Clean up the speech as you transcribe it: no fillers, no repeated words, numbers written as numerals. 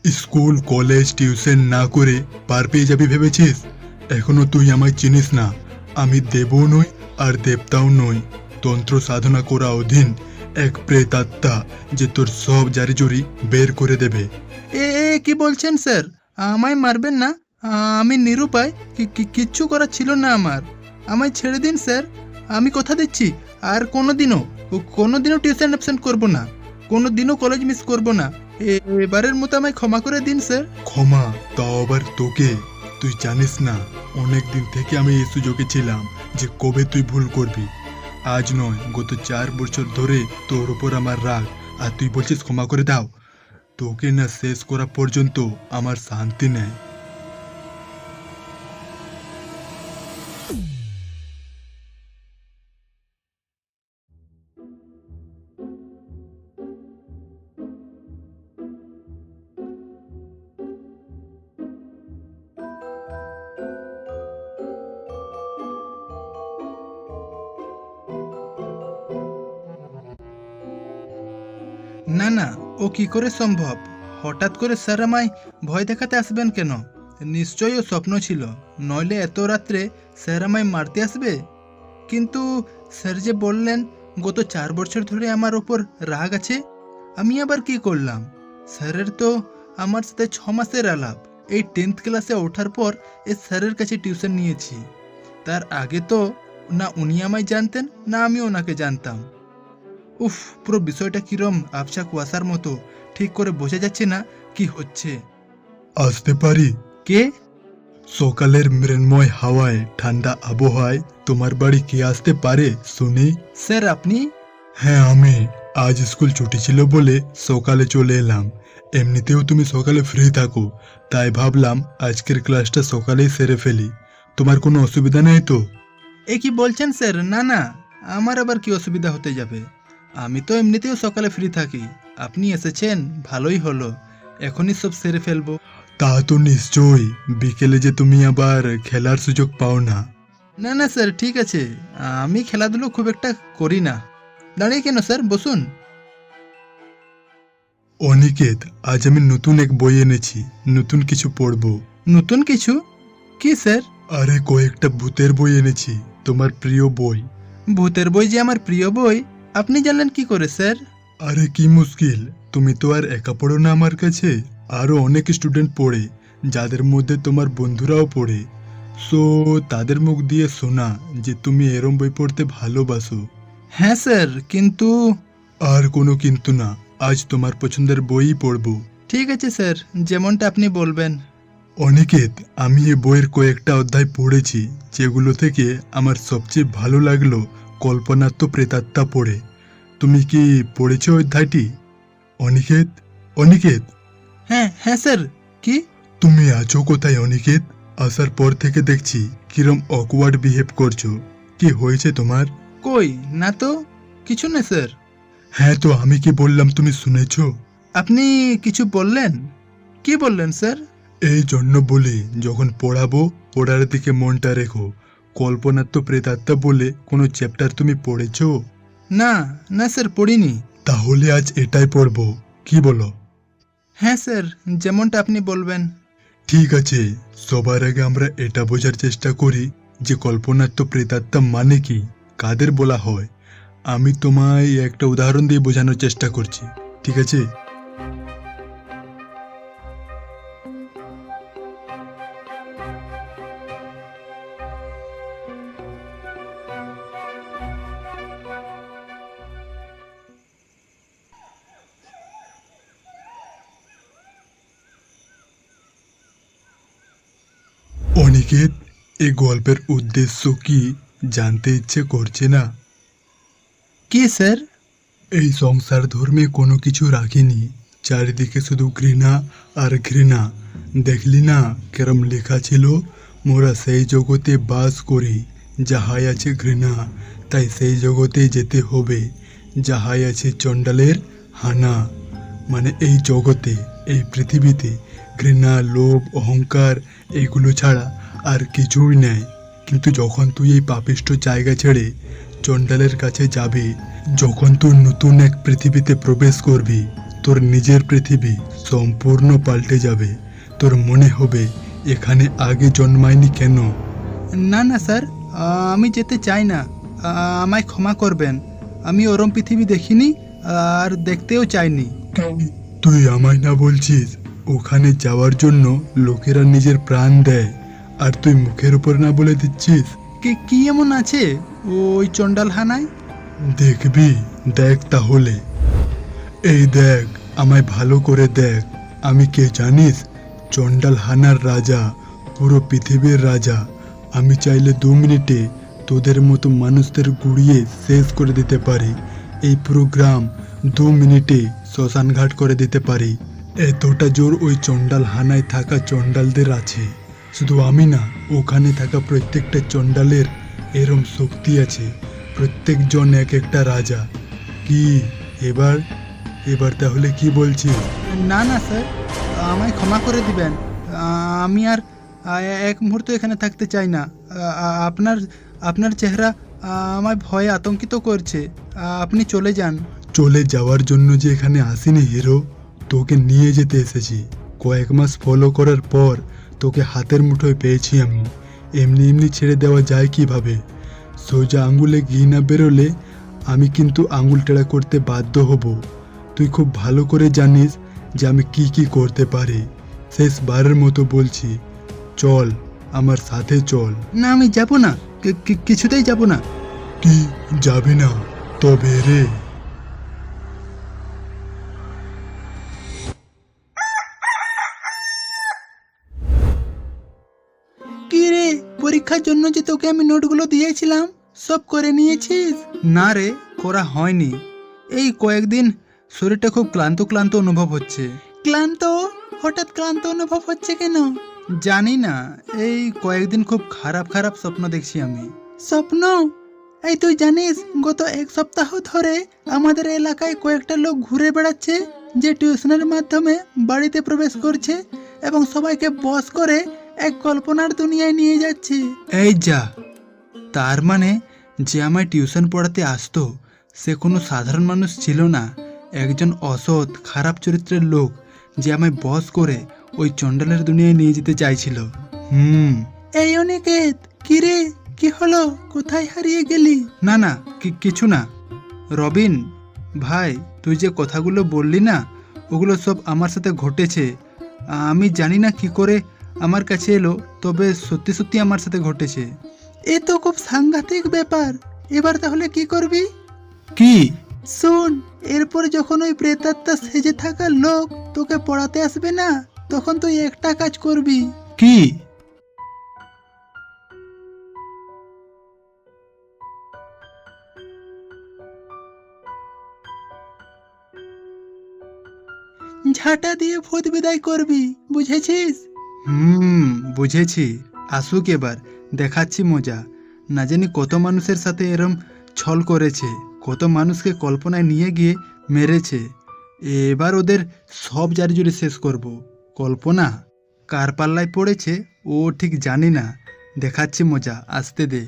School college tuition না করে পার পেয়ে যাবি ভেবেছিস? এখনো তুই আমায় চিনিস না। আমি দেবও নই আর দেবতাও নই। তন্ত্র সাধনা করা অধীন এক প্রেতাত্মা যে তোর সব জারিজুরি বের করে দেবে। কি বলছেন স্যার? আমায় মারবেন না। আমি নিরুপায়, কিচ্ছু করার ছিল না আমার। আমায় ছেড়ে দিন স্যার। আমি কথা দিচ্ছি আর কোনোদিনও টিউশন অ্যাবসেন্ট করব না, কোনোদিনও কলেজ মিস করব না। এবারের মতো আমায় ক্ষমা করে দিন স্যার। ক্ষমা? তাও আবার তোকে? তুই জানিস না, অনেক দিন থেকে আমি এই সুযোগে ছিলাম যে কবে তুই ভুল করবি। আজ নয়, গত 4 বছর ধরে তোর ওপর আমার রাগ, আর তুই বলছিস ক্ষমা করে দাও। তোকে না শেষ করা পর্যন্ত আমার শান্তি নেই। না না, ও কি করে সম্ভব? হঠাৎ করে স্যার আমায় ভয় দেখাতে আসবেন কেন? নিশ্চয়ই ও স্বপ্ন ছিল, নইলে এত রাত্রে স্যার আমায় মারতে আসবে। কিন্তু স্যার যে বললেন গত 4 বছর ধরে আমার ওপর রাগ আছে, আমি আবার কি করলাম? স্যারের তো আমার সাথে 6 মাসের আলাপ। এই 10th ক্লাসে ওঠার পর এই স্যারের কাছে টিউশন নিয়েছি। তার আগে তো না উনি আমায় জানতেন না আমি ওনাকে জানতাম। উফ, পুরো বিষয়টা কিরম আবছা কুয়াশার মতো, ঠিক করে বোঝা যাচ্ছে না কি হচ্ছে। আসতে পারি? কে? সকালের মৃন্ময় হাওয়ায়, ঠান্ডা আবহাওয়ায় তোমার বাড়ি কে আসতে পারে শুনি? স্যার আপনি? হ্যাঁ আমি। আজ স্কুল ছুটি ছিল বলে সকালে চলে এলাম। এমনিতেও তুমি সকালে ফ্রি থাকো, তাই ভাবলাম আজকের ক্লাসটা সকালেই সেরে ফেলি। তোমার কোনো অসুবিধা নেই তো? এ কি বলছেন স্যার? না না, আমার আবার কি অসুবিধা হতে যাবে? আমি তো এমনিতেও সকালে ফ্রি থাকি। আপনি এসেছেন, ভালোই হলো। এখনই সব সেরে ফেলবো। তা তো নিশ্চয়ই। বিকেলে যে তুমি আবার খেলার সুযোগ পাও না। না না স্যার, ঠিক আছে। আমি খেলাধুলো খুব একটা করি না। দাঁড়িয়ে কেন স্যার, বসুন। অনিকেত, আজ আমি নতুন এক বই এনেছি। নতুন কিছু পড়বো। নতুন কিছু? কি স্যার? আরে কয়েকটা ভূতের বই এনেছি, তোমার প্রিয় বই। ভূতের বই যে আমার প্রিয় বই, আপনি জানলেন কি করে স্যার? আরে কি মুশকিল, তুমি তো আর একা পড়ো না আমার কাছে, আরো অনেক স্টুডেন্ট পড়ে, যাদের মধ্যে তোমার বন্ধুরাও পড়ে। সো তাদের মুখ দিয়ে শোনা যে তুমি এরম বই পড়তে ভালোবাসো। হ্যাঁ স্যার, কিন্তু... আর কোনো কিন্তু না, আজ তোমার পছন্দের বইই পড়বো। ঠিক আছে স্যার, যেমনটা আপনি বলবেন। অনিকেত, আমি এ বইয়ের কয়েকটা অধ্যায় পড়েছি, যেগুলো থেকে আমার সবচেয়ে ভালো লাগলো কল্পনাত্ম প্রেতাত্মা পড়ে। তুমি কি পড়েছো অধ্যায়টি? অনিকেত, অনিকেত, হ্যাঁ হ্যাঁ স্যার। কি? তুমি আছো কোথায় অনিকেত? আসার পর থেকে দেখছি কিরম অকওয়ার্ড বিহেভ করছো। কি হয়েছে তোমার? কই না তো, কিছু না স্যার। হ্যাঁ তো আমি কি বললাম তুমি শুনেছো? আপনি কিছু বললেন? কি বললেন স্যার? এই জন্য বলি, যখন পড়াবো পড়ার দিকে মনটা রেখো। কল্পনাত্ম প্রেতাত্মা বলে কোনো চ্যাপ্টার তুমি পড়েছো? না না স্যার, পড়িনি। তাহলে আজ এটাই পড়বো, কি বলো? হ্যাঁ স্যার, যেমনটা আপনি বলবেন। ঠিক আছে, সবার আগে আমরা এটা বোঝার চেষ্টা করি যে কল্পনাত্ম প্রেতাত্মা মানে কি, কাদের বলা হয়। আমি তোমায় একটা উদাহরণ দিয়ে বোঝানোর চেষ্টা করছি, ঠিক আছে? অনিকেত, এই গল্পের উদ্দেশ্য কি জানতে ইচ্ছে করছে না? কি স্যার? এই সংসার ধর্মে কোনো কিছু রাখিনি, চারিদিকে শুধু ঘৃণা আর ঘৃণা। দেখলি না কেরম লেখা ছিল, মোরা সেই জগতে বাস করি যাহাই আছে ঘৃণা, তাই সেই জগতে যেতে হবে যাহাই আছে চণ্ডালের হানা। মানে এই জগতে, এই পৃথিবীতে ঘৃণা, লোভ, অহংকার এগুলো ছাড়া আর কিছুই নেই। কিন্তু যখন তুই এই পাপিষ্ঠ জায়গা ছেড়ে চণ্ডালের কাছে যাবি, যখন তুই নতুন এক পৃথিবীতে প্রবেশ করবি, তোর নিজের পৃথিবী সম্পূর্ণ পাল্টে যাবে। তোর মনে হবে এখানে আগে জন্মায়নি কেন। না না স্যার, আমি যেতে চাই না। আমায় ক্ষমা করবেন। আমি ওরম পৃথিবী দেখিনি আর দেখতেও চাইনি। তুই আমায় না বলছিস ওখানে যাওয়ার জন্য লোকেরা নিজের প্রাণ দেয়, আর তুই মুখের উপর না বলে দিচ্ছিস? কি এমন আছে ওই চণ্ডালখানায়? দেখবি, দেখ তাহলে। এই দেখ, আমায় ভালো করে দেখ। আমি কে জানিস? চণ্ডালখানার রাজা, পুরো পৃথিবীর রাজা। আমি চাইলে 2 মিনিটে তোদের মতো মানুষদের গুড়িয়ে শেষ করে দিতে পারি। এই পুরো গ্রাম 2 মিনিটে শ্মশানঘাট করে দিতে পারি। এতটা জোর ওই চণ্ডালখানায় থাকা চণ্ডালদের আছে। শুধু আমি না, ওখানে থাকা প্রত্যেকটা চণ্ডালের এরম শক্তি আছে। প্রত্যেকজন এক একটা রাজা। কি এবার এবার তাহলে কি বলছিস? না না স্যার, আমায় ক্ষমা করে দিবেন। আমি আর এক মুহূর্ত এখানে থাকতে চাই না। আপনার আপনার চেহারা আমায় ভয়ে আতঙ্কিত করছে। আপনি চলে যান। চলে যাওয়ার জন্য যে এখানে আসিনি হিরো, তোকে নিয়ে যেতে এসেছি। কয়েক মাস ফলো করার পর তোকে হাতের মুঠোয় পেয়েছি আমি। এমনি এমনি ছেড়ে দেওয়া যায় কিভাবে? সোজা আঙুলে ঘি না বেরোলে আমি কিন্তু আঙুল টেড়া করতে বাধ্য হব। তুই খুব ভালো করে জানিস যে আমি কি কি করতে পারি। শেষবারের মতো বলছি, চল আমার সাথে চল। না, আমি যাব না, কিছুতেই যাব না। কি যাবি না? তবে রে। কি রে, পরীক্ষার জন্য যে তোকে আমি নোটগুলো দিয়েছিলাম সব করে নিয়েছিস? না রে, করা হয়নি। এই কয়েকদিন শরীরটা খুব ক্লান্ত ক্লান্ত অনুভব হচ্ছে। ক্লান্ত? হঠাৎ ক্লান্ত অনুভব হচ্ছে কেন? জানি না, এই কয়েকদিন খুব খারাপ খারাপ স্বপ্ন দেখছি আমি। স্বপ্ন? এই তুই জানিস গত 1 সপ্তাহ ধরে আমাদের এলাকায় কয়েকটা লোক ঘুরে বেড়াচ্ছে যে টিউশনের মাধ্যমে বাড়িতে প্রবেশ করছে এবং সবাইকে বশ করে এক কল্পনার দুনিয়ায় নিয়ে যাচ্ছে। এই যা, তার মানে যে আমায় টিউশন পড়াতে আসতো সে কোনো সাধারণ মানুষ ছিল না, একজন অসৎ খারাপ চরিত্রের লোক যে আমায় বশ করে ওই চণ্ডালের দুনিয়ায় নিয়ে যেতে চাইছিল। এই অনিকেত, কি রে, কি হলো? কোথায় হারিয়ে গেলি? না না, কিছু না। রবিন ভাই, তুই যে কথাগুলো বললি না ওগুলো সব আমার সাথে ঘটেছে। আমি জানি না কি করে আমার কাছে এলো, তবে সত্যি সত্যি আমার সাথে ঘটেছে। এ তো খুব সাংঘাতিক ব্যাপার। এবার তাহলে কি করবি? কি? শোন, এরপর যখন ওই প্রেতাত্মা সেজে থাকা লোক তোকে পড়াতে আসবে না, তখন তুই একটা কাজ করবি। কি? ঝাঁটা দিয়ে ভূত বিদায় করবি, বুঝেছিস? বুঝেছি। আসুক এবার, দেখাচ্ছি মজা। না জানি কত মানুষের সাথে এরম ছল করেছে, কত মানুষকে কল্পনায় নিয়ে গিয়ে মেরেছে। এবার ওদের সব জারিজুরি শেষ করব। কল্পনা কার পাল্লায় পড়েছে ও ঠিক জানি না। দেখাচ্ছি মজা, আসতে দে।